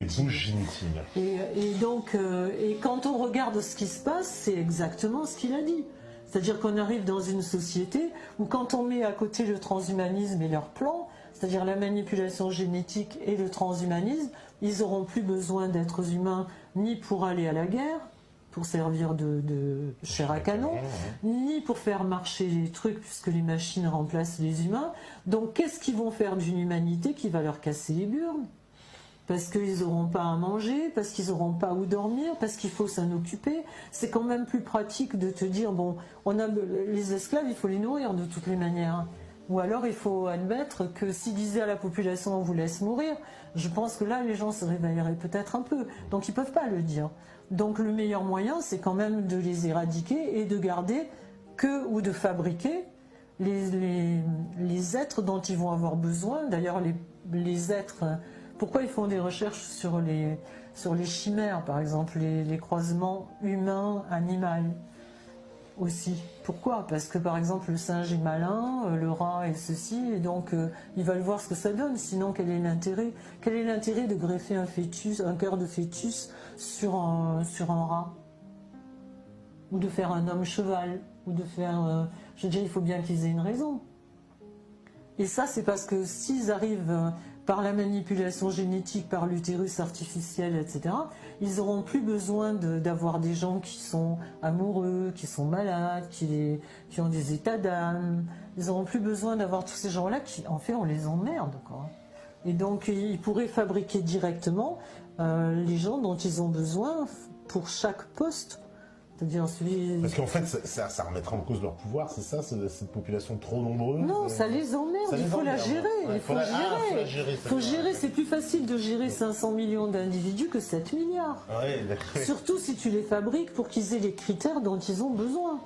couches génitives. Et donc, et quand on regarde ce qui se passe, c'est exactement ce qu'il a dit. C'est-à-dire qu'on arrive dans une société où quand on met à côté le transhumanisme et leur plan, c'est-à-dire la manipulation génétique et le transhumanisme, ils n'auront plus besoin d'êtres humains ni pour aller à la guerre, pour servir de chair à canon, ni pour faire marcher les trucs puisque les machines remplacent les humains. Donc qu'est-ce qu'ils vont faire d'une humanité qui va leur casser les burnes? Parce qu'ils n'auront pas à manger, parce qu'ils n'auront pas où dormir, parce qu'il faut s'en occuper. C'est quand même plus pratique de te dire, bon, on a les esclaves, il faut les nourrir de toutes les manières. Ou alors il faut admettre que s'ils disaient à la population, on vous laisse mourir, je pense que là, les gens se réveilleraient peut-être un peu. Donc ils ne peuvent pas le dire. Donc le meilleur moyen, c'est quand même de les éradiquer et de garder que, ou de fabriquer les êtres dont ils vont avoir besoin. D'ailleurs, les êtres... Pourquoi ils font des recherches sur les chimères, par exemple, les croisements humains-animal aussi? Pourquoi? Parce que, par exemple, le singe est malin, le rat est ceci, et donc ils veulent voir ce que ça donne. Sinon, quel est l'intérêt? Quel est l'intérêt de greffer un cœur de fœtus sur un rat? Ou de faire un homme cheval? Ou de faire... je veux dire, il faut bien qu'ils aient une raison. Et ça, c'est parce que s'ils arrivent... par la manipulation génétique, par l'utérus artificiel, etc., ils n'auront plus besoin d'avoir des gens qui sont amoureux, qui sont malades, qui ont des états d'âme. Ils n'auront plus besoin d'avoir tous ces gens-là qui, en fait, on les emmerde, quoi. Et donc, ils pourraient fabriquer directement les gens dont ils ont besoin pour chaque poste. C'est-à-dire celui... Parce qu'en fait, ça remettra en cause leur pouvoir, c'est ça, cette population trop nombreuse? Non, ça les emmerde, il faut la gérer. Il faut gérer. Il faut gérer, c'est plus facile de gérer 500 millions d'individus que 7 milliards. Ouais, d'accord. Surtout si tu les fabriques pour qu'ils aient les critères dont ils ont besoin.